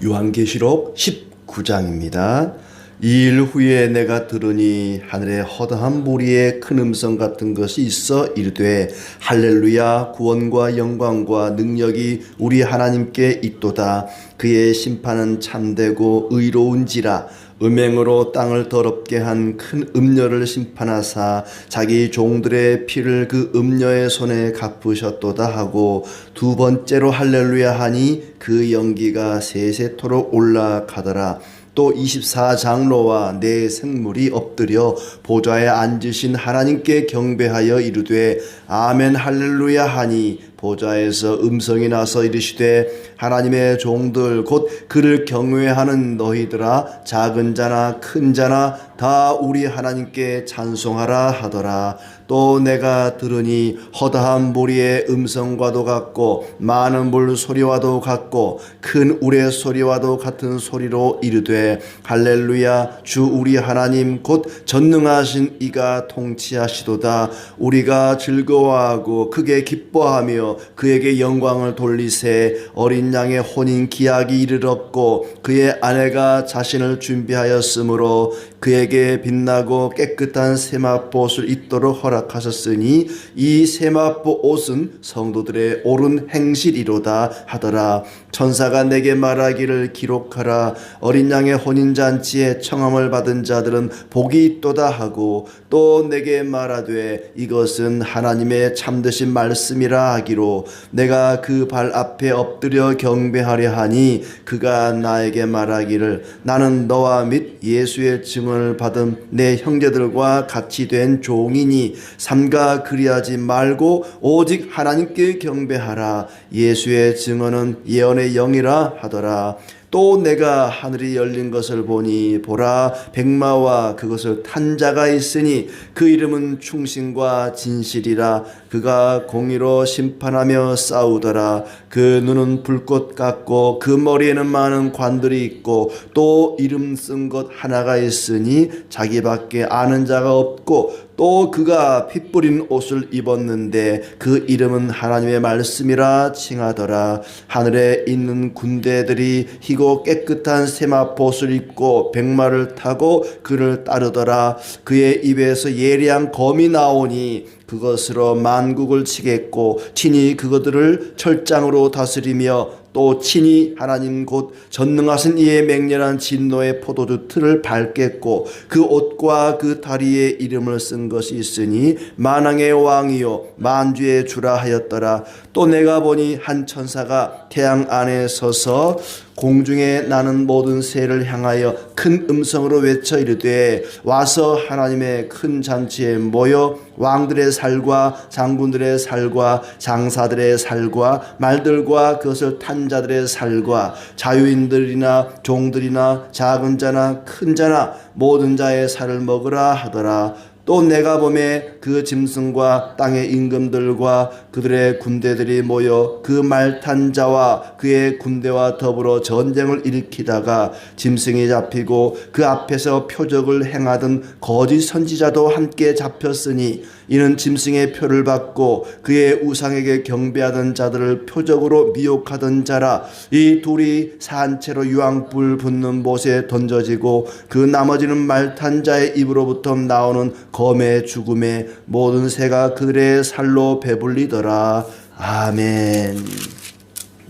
요한계시록 19장입니다. 이 일 후에 내가 들으니 하늘에 허다한 무리의 큰 음성 같은 것이 있어 이르되 할렐루야, 구원과 영광과 능력이 우리 하나님께 있도다. 그의 심판은 참되고 의로운지라. 음행으로 땅을 더럽게 한 큰 음녀를 심판하사 자기 종들의 피를 그 음녀의 손에 갚으셨도다 하고, 두 번째로 할렐루야 하니 그 연기가 세세토록 올라가더라. 또 24장로와 네 생물이 엎드려 보좌에 앉으신 하나님께 경배하여 이르되 아멘 할렐루야 하니, 보좌에서 음성이 나서 이르시되 하나님의 종들 곧 그를 경외하는 너희들아, 작은 자나 큰 자나 다 우리 하나님께 찬송하라 하더라. 또 내가 들으니 허다한 무리의 음성과도 같고 많은 물 소리와도 같고 큰 우레 소리와도 같은 소리로 이르되 할렐루야, 주 우리 하나님 곧 전능하신 이가 통치하시도다. 우리가 즐거워하고 크게 기뻐하며 그에게 영광을 돌리세. 어린 양의 혼인 기약이 이르렀고 그의 아내가 자신을 준비하였으므로 그에게 빛나고 깨끗한 세마포옷을 입도록 허락하셨으니 이 세마포 옷은 성도들의 옳은 행실이로다 하더라. 천사가 내게 말하기를 기록하라. 어린 양의 혼인잔치에 청함을 받은 자들은 복이 있도다 하고, 또 내게 말하되 이것은 하나님의 참되신 말씀이라 하기로 내가 그 발 앞에 엎드려 경배하려 하니, 그가 나에게 말하기를 나는 너와 및 예수의 증언을 받은 내 형제들과 같이 된 종이니 삼가 그리하지 말고 오직 하나님께 경배하라. 예수의 증언은 예언의 영이라 하더라. 또 내가 하늘이 열린 것을 보니 보라, 백마와 그것을 탄 자가 있으니 그 이름은 충신과 진실이라. 그가 공의로 심판하며 싸우더라. 그 눈은 불꽃 같고 그 머리에는 많은 관들이 있고 또 이름 쓴 것 하나가 있으니 자기밖에 아는 자가 없고, 또 그가 피 뿌린 옷을 입었는데 그 이름은 하나님의 말씀이라 칭하더라. 하늘에 있는 군대들이 희고 깨끗한 세마포옷을 입고 백마를 타고 그를 따르더라. 그의 입에서 예리한 검이 나오니 그것으로 만국을 치겠고 친히 그것들을 철장으로 다스리며, 또 친히 하나님 곧 전능하신 이의 맹렬한 진노의 포도주 틀을 밟겠고, 그 옷과 그 다리에 이름을 쓴 것이 있으니 만왕의 왕이요 만주의 주라 하였더라. 또 내가 보니 한 천사가 태양 안에 서서 공중에 나는 모든 새를 향하여 큰 음성으로 외쳐 이르되 와서 하나님의 큰 잔치에 모여 왕들의 살과 장군들의 살과 장사들의 살과 말들과 그것을 탄 자들의 살과 자유인들이나 종들이나 작은 자나 큰 자나 모든 자의 살을 먹으라 하더라. 또 내가 보매 그 짐승과 땅의 임금들과 그들의 군대들이 모여 그 말 탄 자와 그의 군대와 더불어 전쟁을 일으키다가 짐승이 잡히고 그 앞에서 표적을 행하던 거짓 선지자도 함께 잡혔으니, 이는 짐승의 표를 받고 그의 우상에게 경배하던 자들을 표적으로 미혹하던 자라. 이 둘이 산채로 유황불 붙는 못에 던져지고 그 나머지는 말 탄 자의 입으로부터 나오는 검의 죽음에 모든 새가 그들의 살로 배불리더라. 아멘.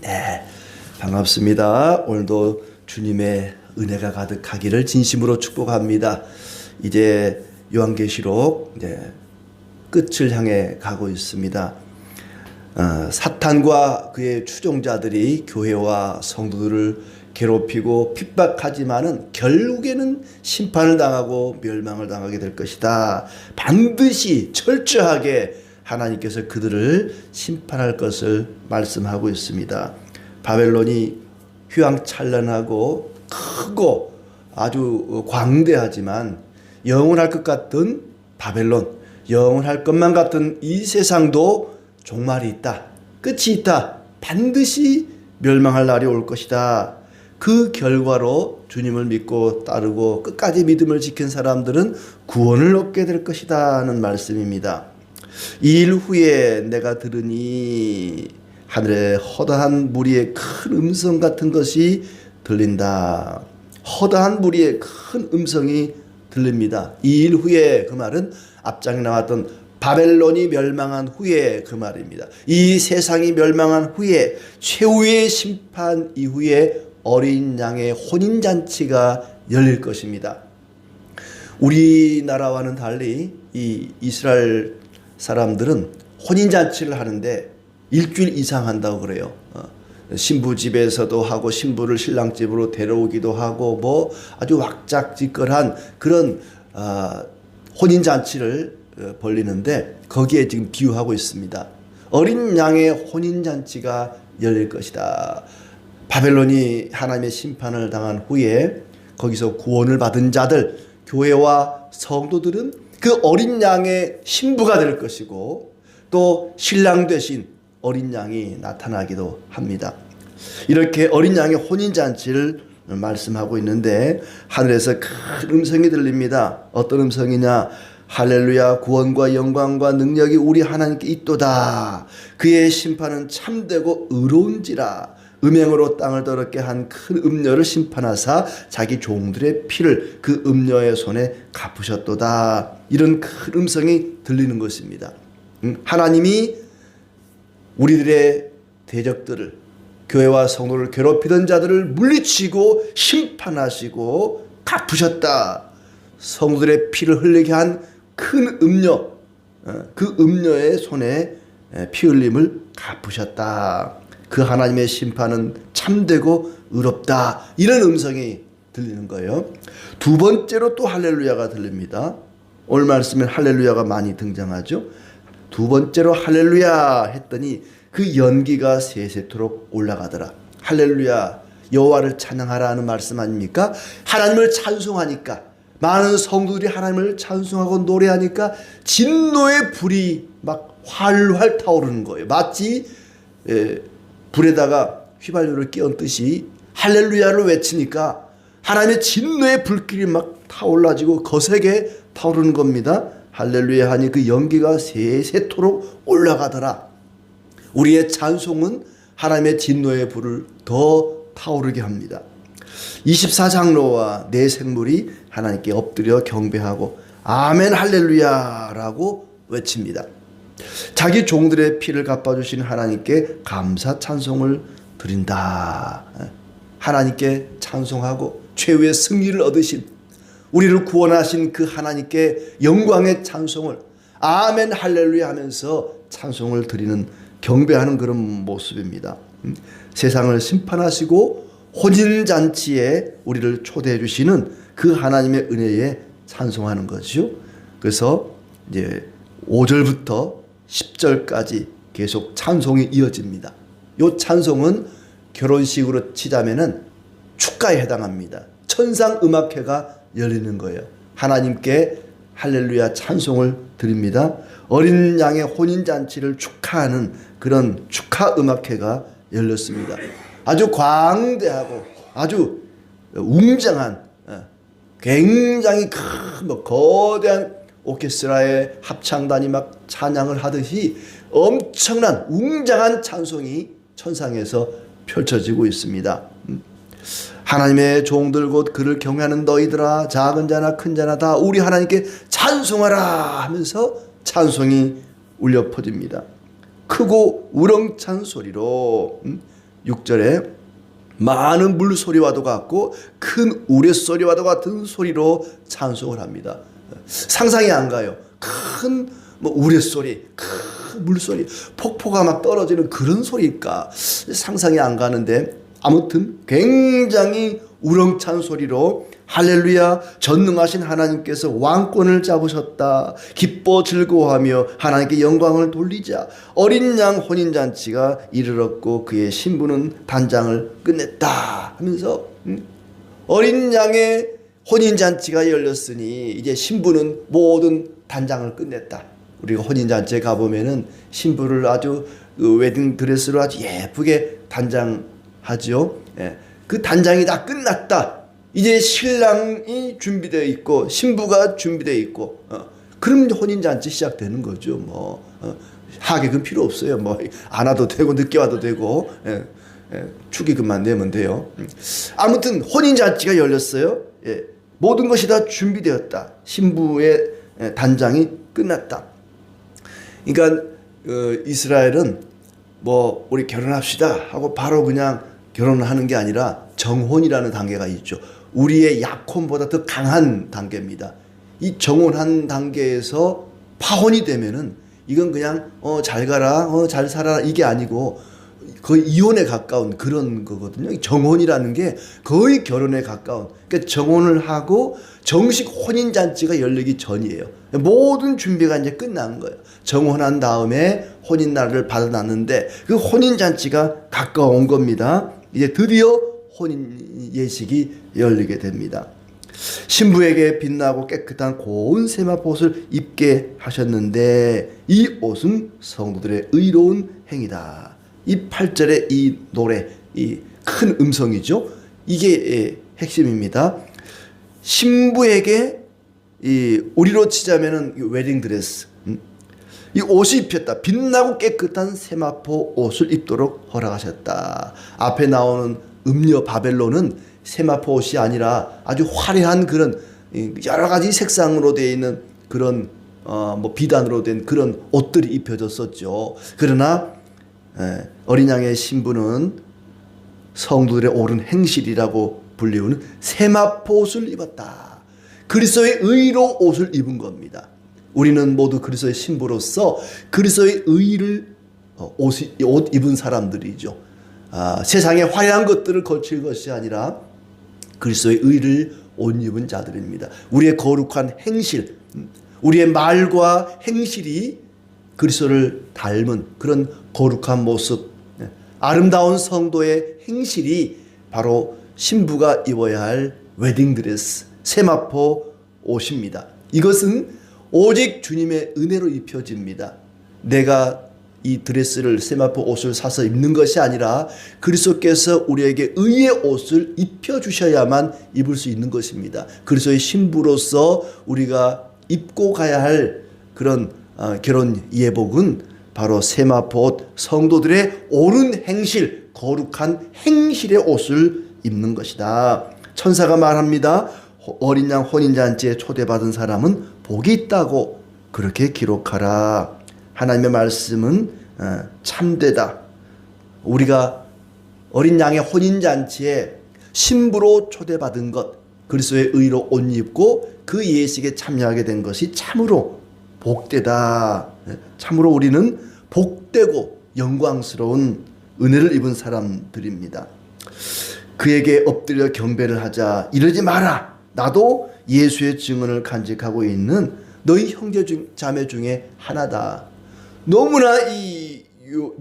네, 반갑습니다. 오늘도 주님의 은혜가 가득하기를 진심으로 축복합니다. 이제 요한계시록 끝을 향해 가고 있습니다. 사탄과 그의 추종자들이 교회와 성도들을 괴롭히고 핍박하지만은 결국에는 심판을 당하고 멸망을 당하게 될 것이다. 반드시 철저하게 하나님께서 그들을 심판할 것을 말씀하고 있습니다. 바벨론이 휘황찬란하고 크고 아주 광대하지만 영원할 것 같은 바벨론, 영원할 것만 같은 이 세상도 종말이 있다. 끝이 있다. 반드시 멸망할 날이 올 것이다. 그 결과로 주님을 믿고 따르고 끝까지 믿음을 지킨 사람들은 구원을 얻게 될 것이다 하는 말씀입니다. 이 일 후에 내가 들으니 하늘에 허다한 무리의 큰 음성 같은 것이 들린다. 허다한 무리의 큰 음성이 들립니다. 이 일 후에, 그 말은 앞장에 나왔던 바벨론이 멸망한 후에 그 말입니다. 이 세상이 멸망한 후에, 최후의 심판 이후에 어린 양의 혼인잔치가 열릴 것입니다. 우리나라와는 달리 이 이스라엘 사람들은 혼인잔치를 하는데 일주일 이상 한다고 그래요. 신부 집에서도 하고 신부를 신랑 집으로 데려오기도 하고 뭐 아주 왁작지껄한 그런 혼인잔치를 벌리는데 거기에 지금 비유하고 있습니다. 어린 양의 혼인잔치가 열릴 것이다. 바벨론이 하나님의 심판을 당한 후에 거기서 구원을 받은 자들, 교회와 성도들은 그 어린 양의 신부가 될 것이고 또 신랑 되신 어린 양이 나타나기도 합니다. 이렇게 어린 양의 혼인잔치를 말씀하고 있는데 하늘에서 큰 음성이 들립니다. 어떤 음성이냐? 할렐루야, 구원과 영광과 능력이 우리 하나님께 있도다. 그의 심판은 참되고 의로운지라. 음행으로 땅을 더럽게 한 큰 음녀를 심판하사 자기 종들의 피를 그 음녀의 손에 갚으셨도다. 이런 큰 음성이 들리는 것입니다. 하나님이 우리들의 대적들을, 교회와 성도를 괴롭히던 자들을 물리치고 심판하시고 갚으셨다. 성도들의 피를 흘리게 한 큰 음녀, 그 음녀의 손에 피 흘림을 갚으셨다. 그 하나님의 심판은 참되고 의롭다. 이런 음성이 들리는 거예요. 두 번째로 또 할렐루야가 들립니다. 오늘 말씀에 할렐루야가 많이 등장하죠. 두 번째로 할렐루야 했더니 그 연기가 세세토록 올라가더라. 할렐루야, 여호와를 찬양하라 하는 말씀 아닙니까? 하나님을 찬송하니까, 많은 성도들이 하나님을 찬송하고 노래하니까 진노의 불이 막 활활 타오르는 거예요. 마치 불에다가 휘발유를 끼얹듯이 할렐루야를 외치니까 하나님의 진노의 불길이 막 타올라지고 거세게 타오르는 겁니다. 할렐루야 하니 그 연기가 세세토록 올라가더라. 우리의 찬송은 하나님의 진노의 불을 더 타오르게 합니다. 24장로와 네 생물이 하나님께 엎드려 경배하고 아멘 할렐루야라고 외칩니다. 자기 종들의 피를 갚아주신 하나님께 감사 찬송을 드린다. 하나님께 찬송하고 최후의 승리를 얻으신, 우리를 구원하신 그 하나님께 영광의 찬송을 아멘 할렐루야 하면서 찬송을 드리는, 경배하는 그런 모습입니다. 세상을 심판하시고 혼인잔치에 우리를 초대해 주시는 그 하나님의 은혜에 찬송하는 거죠. 그래서 이제 5절부터 10절까지 계속 찬송이 이어집니다. 이 찬송은 결혼식으로 치자면은 축가에 해당합니다. 천상음악회가 열리는 거예요. 하나님께 할렐루야 찬송을 드립니다. 어린 양의 혼인잔치를 축하하는 그런 축하음악회가 열렸습니다. 아주 광대하고 아주 웅장한, 굉장히 큰 거대한 오케스트라의 합창단이 막 찬양을 하듯이 엄청난 웅장한 찬송이 천상에서 펼쳐지고 있습니다. 하나님의 종들 곧 그를 경외하는 너희들아, 작은 자나 큰 자나 다 우리 하나님께 찬송하라 하면서 찬송이 울려 퍼집니다. 크고 우렁찬 소리로, 6절에 많은 물소리와도 같고 큰 우레소리와도 같은 소리로 찬송을 합니다. 상상이 안 가요. 큰 우레소리, 큰 물소리, 폭포가 막 떨어지는 그런 소리일까 상상이 안 가는데, 아무튼 굉장히 우렁찬 소리로 할렐루야, 전능하신 하나님께서 왕권을 잡으셨다. 기뻐 즐거워하며 하나님께 영광을 돌리자. 어린 양 혼인잔치가 이르렀고 그의 신부는 단장을 끝냈다 하면서, 어린 양의 혼인잔치가 열렸으니 이제 신부는 모든 단장을 끝냈다. 우리가 혼인잔치에 가보면은 신부를 아주 웨딩 드레스로 아주 예쁘게 단장하죠. 그 단장이 다 끝났다. 이제 신랑이 준비되어 있고 신부가 준비되어 있고, 그럼 혼인잔치 시작되는 거죠. 하객은 필요 없어요. 안 와도 되고 늦게 와도 되고. 축의금만 내면 돼요. 아무튼 혼인잔치가 열렸어요. 모든 것이 다 준비되었다. 신부의 단장이 끝났다. 그러니까 이스라엘은 뭐 우리 결혼합시다 하고 바로 그냥 결혼을 하는 게 아니라 정혼이라는 단계가 있죠. 우리의 약혼보다 더 강한 단계입니다. 이 정혼한 단계에서 파혼이 되면은 이건 그냥 잘 가라, 잘 살아라 이게 아니고 거의 이혼에 가까운 그런 거거든요. 정혼이라는 게 거의 결혼에 가까운. 그러니까 정혼을 하고 정식 혼인 잔치가 열리기 전이에요. 모든 준비가 이제 끝난 거예요. 정혼한 다음에 혼인 날을 받아놨는데 그 혼인 잔치가 가까운 겁니다. 이제 드디어 혼인 예식이 열리게 됩니다. 신부에게 빛나고 깨끗한 고운 세마포 옷을 입게 하셨는데 이 옷은 성도들의 의로운 행위다. 이 8절의 이 노래, 이 큰 음성이죠. 이게 핵심입니다. 신부에게 우리로 치자면은 웨딩 드레스, 이 옷을 입혔다. 빛나고 깨끗한 세마포 옷을 입도록 허락하셨다. 앞에 나오는 음녀 바벨론은 세마포 옷이 아니라 아주 화려한 그런 여러 가지 색상으로 되어 있는 그런 뭐 비단으로 된 그런 옷들이 입혀졌었죠. 그러나 어린 양의 신부는 성도들의 옳은 행실이라고 불리우는 세마포 옷을 입었다. 그리스도의 의로 옷을 입은 겁니다. 우리는 모두 그리스도의 신부로서 그리스도의 의를 옷 입은 사람들이죠. 세상의 화려한 것들을 거칠 것이 아니라 그리스도의 의를 옷 입은 자들입니다. 우리의 거룩한 행실, 우리의 말과 행실이 그리스도를 닮은 그런 거룩한 모습, 아름다운 성도의 행실이 바로 신부가 입어야 할 웨딩드레스, 세마포 옷입니다. 이것은 오직 주님의 은혜로 입혀집니다. 내가 이 드레스를 세마포 옷을 사서 입는 것이 아니라 그리스도께서 우리에게 의의 옷을 입혀주셔야만 입을 수 있는 것입니다. 그리스도의 신부로서 우리가 입고 가야 할 그런 결혼 예복은 바로 세마포 옷, 성도들의 옳은 행실, 거룩한 행실의 옷을 입는 것이다. 천사가 말합니다. 어린 양 혼인잔치에 초대받은 사람은 복이 있다고 그렇게 기록하라. 하나님의 말씀은 참되다. 우리가 어린 양의 혼인잔치에 신부로 초대받은 것, 그리스도의 의로 옷 입고 그 예식에 참여하게 된 것이 참으로 복되다. 참으로 우리는 복되고 영광스러운 은혜를 입은 사람들입니다. 그에게 엎드려 경배를 하자. 이러지 마라. 나도 예수의 증언을 간직하고 있는 너희 형제 자매 중에 하나다. 너무나 이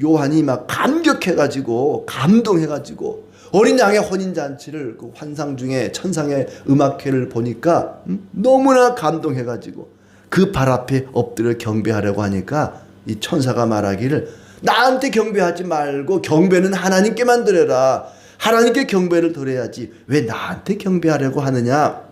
요한이 막 감격해가지고 감동해가지고 어린 양의 혼인잔치를 그 환상 중에 천상의 음악회를 보니까 너무나 감동해가지고 그 발 앞에 엎드려 경배하려고 하니까 이 천사가 말하기를 나한테 경배하지 말고 경배는 하나님께만 드려라. 하나님께 경배를 드려야지 왜 나한테 경배하려고 하느냐.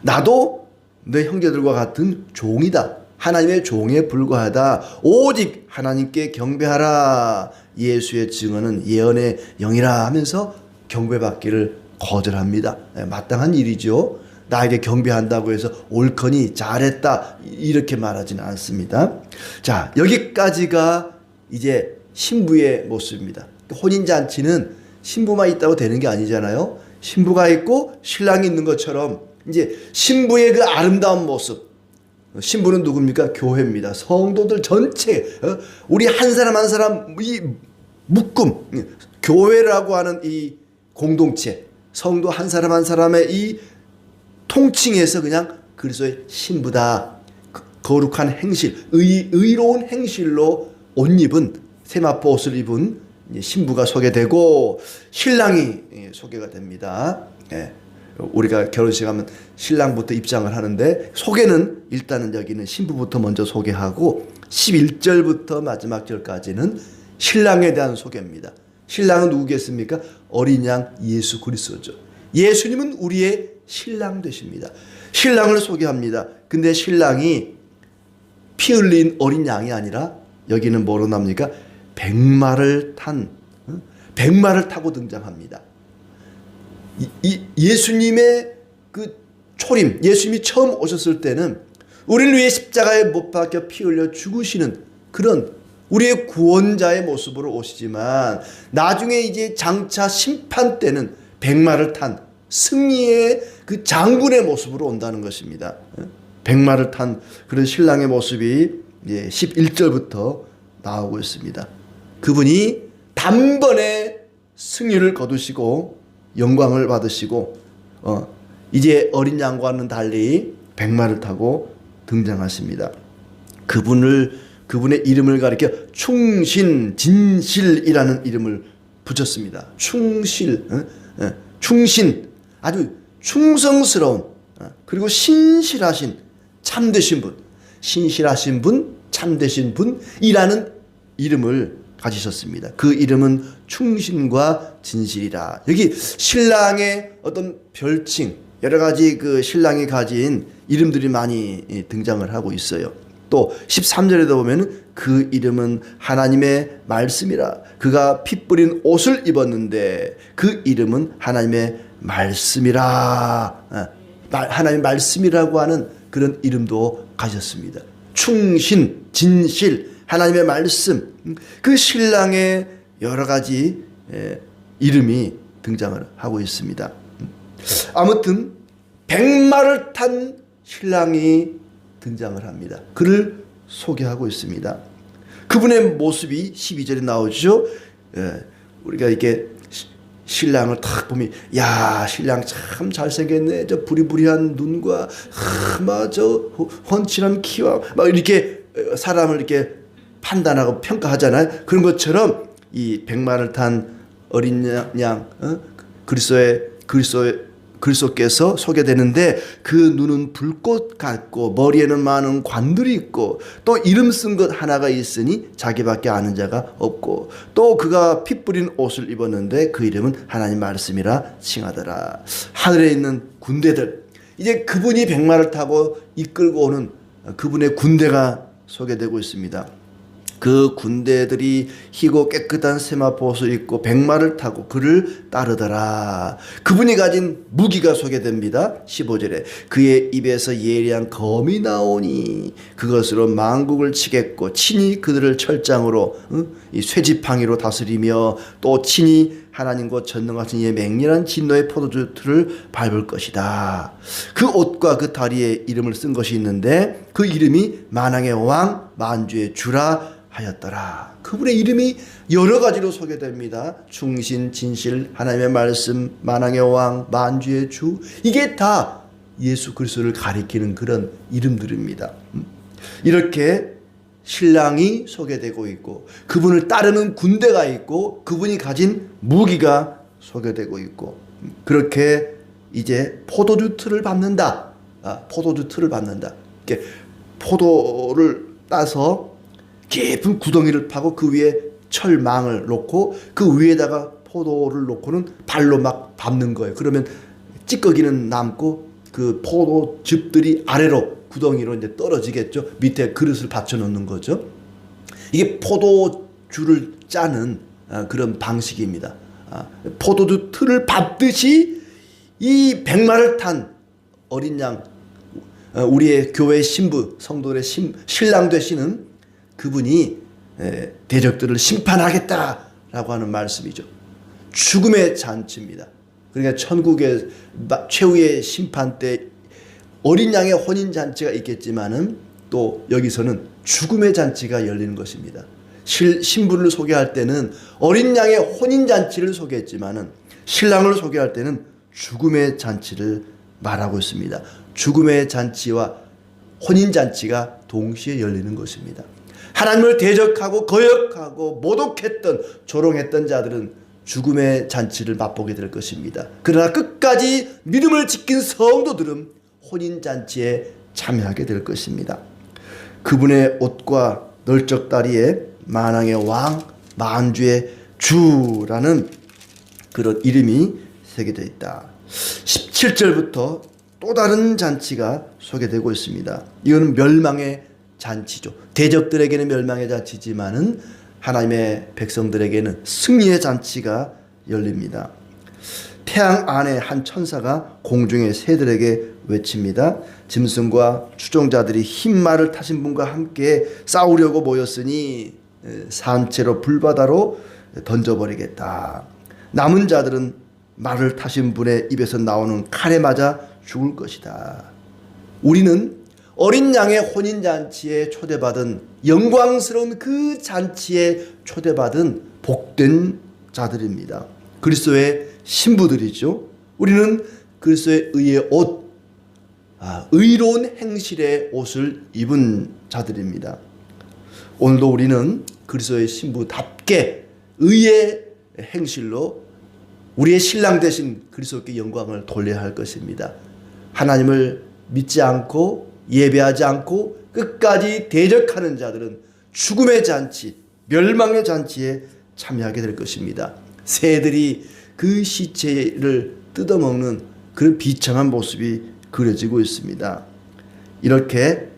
나도 내 형제들과 같은 종이다. 하나님의 종에 불과하다. 오직 하나님께 경배하라. 예수의 증언은 예언의 영이라 하면서 경배받기를 거절합니다. 마땅한 일이죠. 나에게 경배한다고 해서 옳거니 잘했다 이렇게 말하지는 않습니다. 자, 여기까지가 이제 신부의 모습입니다. 혼인잔치는 신부만 있다고 되는 게 아니잖아요. 신부가 있고 신랑이 있는 것처럼 이제 신부의 그 아름다운 모습, 신부는 누굽니까? 교회입니다. 성도들 전체, 우리 한 사람 한 사람 이 묶음, 교회라고 하는 이 공동체, 성도 한 사람 한 사람의 이 통칭해서 그냥 그리스도의 신부다. 거룩한 행실, 의로운 행실로 옷 입은 세마포 옷을 입은 신부가 소개되고 신랑이 소개가 됩니다. 우리가 결혼식 하면 신랑부터 입장을 하는데 소개는 일단은 여기는 신부부터 먼저 소개하고 11절부터 마지막 절까지는 신랑에 대한 소개입니다. 신랑은 누구겠습니까? 어린 양 예수 그리스도죠. 예수님은 우리의 신랑 되십니다. 신랑을 소개합니다. 근데 신랑이 피 흘린 어린 양이 아니라 여기는 뭐로 납니까? 백마를 탄 백마를 타고 등장합니다. 예수님의 그 초림, 예수님이 처음 오셨을 때는 우리를 위해 십자가에 못 박혀 피 흘려 죽으시는 그런 우리의 구원자의 모습으로 오시지만, 나중에 이제 장차 심판 때는 백마를 탄 승리의 그 장군의 모습으로 온다는 것입니다. 백마를 탄 그런 신랑의 모습이 11절부터 나오고 있습니다. 그분이 단번에 승리를 거두시고 영광을 받으시고 이제 어린 양과는 달리 백마를 타고 등장하십니다. 그분의 이름을 가리켜 충신, 진실이라는 이름을 붙였습니다. 충신, 아주 충성스러운, 그리고 신실하신, 참되신 분, 신실하신 분, 참되신 분이라는 이름을 가지셨습니다. 그 이름은 충신과 진실이라. 여기 신랑의 어떤 별칭, 여러 가지 그 신랑이 가진 이름들이 많이 등장을 하고 있어요. 또 13절에도 보면 그 이름은 하나님의 말씀이라. 그가 피 뿌린 옷을 입었는데 그 이름은 하나님의 말씀이라. 하나님의 말씀이라고 하는 그런 이름도 가졌습니다. 충신, 진실, 하나님의 말씀, 그 신랑의 여러 가지 이름이 등장을 하고 있습니다. 아무튼 백마를 탄 신랑이 등장을 합니다. 그를 소개하고 있습니다. 그분의 모습이 12절에 나오죠. 우리가 이렇게 신랑을 탁 보면, 야, 신랑 참 잘생겼네. 저 부리부리한 눈과 저 훤칠한 키와 막 이렇게 사람을 이렇게 판단하고 평가하잖아요. 그런 것처럼 이 백마를 탄 어린 양, 그리스도께서 소개되는데, 그 눈은 불꽃 같고 머리에는 많은 관들이 있고 또 이름 쓴 것 하나가 있으니 자기밖에 아는 자가 없고, 또 그가 피 뿌린 옷을 입었는데 그 이름은 하나님 말씀이라 칭하더라. 하늘에 있는 군대들, 이제 그분이 백마를 타고 이끌고 오는 그분의 군대가 소개되고 있습니다. 그 군대들이 희고 깨끗한 세마포옷을 입고 백마를 타고 그를 따르더라. 그분이 가진 무기가 소개됩니다. 15절에 그의 입에서 예리한 검이 나오니 그것으로 만국을 치겠고 친히 그들을 철장으로 이 쇠지팡이로 다스리며 또 친히 하나님과 전능하신 이의 맹렬한 진노의 포도주를 밟을 것이다. 그 옷과 그 다리에 이름을 쓴 것이 있는데 그 이름이 만왕의 왕 만주의 주라 하였더라. 그분의 이름이 여러 가지로 소개됩니다. 충신, 진실, 하나님의 말씀, 만왕의 왕, 만주의 주, 이게 다 예수 그리스도를 가리키는 그런 이름들입니다. 이렇게 신랑이 소개되고 있고 그분을 따르는 군대가 있고 그분이 가진 무기가 소개되고 있고, 그렇게 이제 포도주 틀을 밟는다. 포도주 틀을 밟는다. 이렇게 포도를 따서 깊은 구덩이를 파고 그 위에 철망을 놓고 그 위에다가 포도를 놓고는 발로 막 밟는 거예요. 그러면 찌꺼기는 남고 그 포도즙들이 아래로 구덩이로 이제 떨어지겠죠. 밑에 그릇을 받쳐 놓는 거죠. 이게 포도주를 짜는 그런 방식입니다. 포도주 틀을 밟듯이 이 백마를 탄 어린 양, 우리의 교회 신부, 성도의 신랑 되시는 그분이 대적들을 심판하겠다라고 하는 말씀이죠. 죽음의 잔치입니다. 그러니까 천국의 최후의 심판 때 어린 양의 혼인 잔치가 있겠지만은 또 여기서는 죽음의 잔치가 열리는 것입니다. 신부를 소개할 때는 어린 양의 혼인 잔치를 소개했지만은 신랑을 소개할 때는 죽음의 잔치를 말하고 있습니다. 죽음의 잔치와 혼인 잔치가 동시에 열리는 것입니다. 하나님을 대적하고 거역하고 모독했던 조롱했던 자들은 죽음의 잔치를 맛보게 될 것입니다. 그러나 끝까지 믿음을 지킨 성도들은 혼인잔치에 참여하게 될 것입니다. 그분의 옷과 널쩍다리에 만왕의 왕, 만주의 주라는 그런 이름이 새겨져 있다. 17절부터 또 다른 잔치가 소개되고 있습니다. 이거는 멸망의 잔치죠. 대적들에게는 멸망의 잔치지만은 하나님의 백성들에게는 승리의 잔치가 열립니다. 태양 안에 한 천사가 공중의 새들에게 외칩니다. 짐승과 추종자들이 흰 말을 타신 분과 함께 싸우려고 모였으니 산채로 불바다로 던져버리겠다. 남은 자들은 말을 타신 분의 입에서 나오는 칼에 맞아 죽을 것이다. 우리는 어린 양의 혼인잔치에 초대받은 영광스러운 그 잔치에 초대받은 복된 자들입니다. 그리스도의 신부들이죠. 우리는 그리스도의 의의 옷, 의로운 행실의 옷을 입은 자들입니다. 오늘도 우리는 그리스도의 신부답게 의의 행실로 우리의 신랑 되신 그리스도께 영광을 돌려야 할 것입니다. 하나님을 믿지 않고 예배하지 않고 끝까지 대적하는 자들은 죽음의 잔치, 멸망의 잔치에 참여하게 될 것입니다. 새들이 그 시체를 뜯어먹는 그런 비참한 모습이 그려지고 있습니다. 이렇게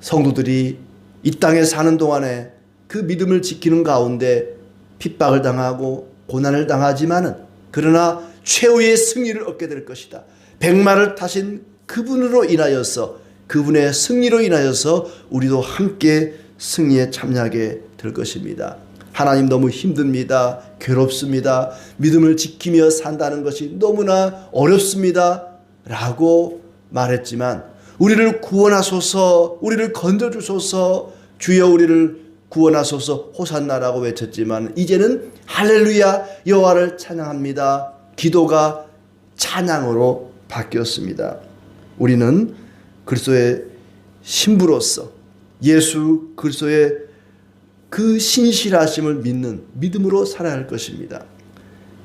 성도들이 이 땅에 사는 동안에 그 믿음을 지키는 가운데 핍박을 당하고 고난을 당하지만은 그러나 최후의 승리를 얻게 될 것이다. 백마를 타신 그분으로 인하여서 그분의 승리로 인하여서 우리도 함께 승리에 참여하게 될 것입니다. 하나님 너무 힘듭니다. 괴롭습니다. 믿음을 지키며 산다는 것이 너무나 어렵습니다. 라고 말했지만 우리를 구원하소서, 우리를 건져주소서, 주여 우리를 구원하소서 호산나라고 외쳤지만 이제는 할렐루야 여호와를 찬양합니다. 기도가 찬양으로 바뀌었습니다. 우리는 그리스도의 신부로서 예수 그리스도의 그 신실하심을 믿는 믿음으로 살아야 할 것입니다.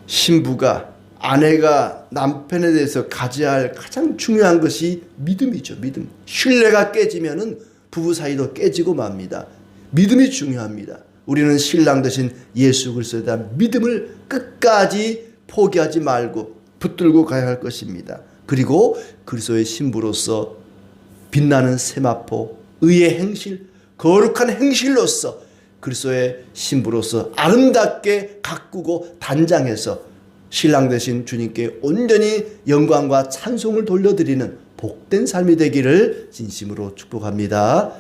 신부가 아내가 남편에 대해서 가져야 할 가장 중요한 것이 믿음이죠. 믿음. 신뢰가 깨지면은 부부 사이도 깨지고 맙니다. 믿음이 중요합니다. 우리는 신랑 되신 예수 그리스도에 대한 믿음을 끝까지 포기하지 말고 붙들고 가야 할 것입니다. 그리고 그리스도의 신부로서 빛나는 세마포, 의의 행실, 거룩한 행실로서 그리스도의 신부로서 아름답게 가꾸고 단장해서 신랑 되신 주님께 온전히 영광과 찬송을 돌려드리는 복된 삶이 되기를 진심으로 축복합니다.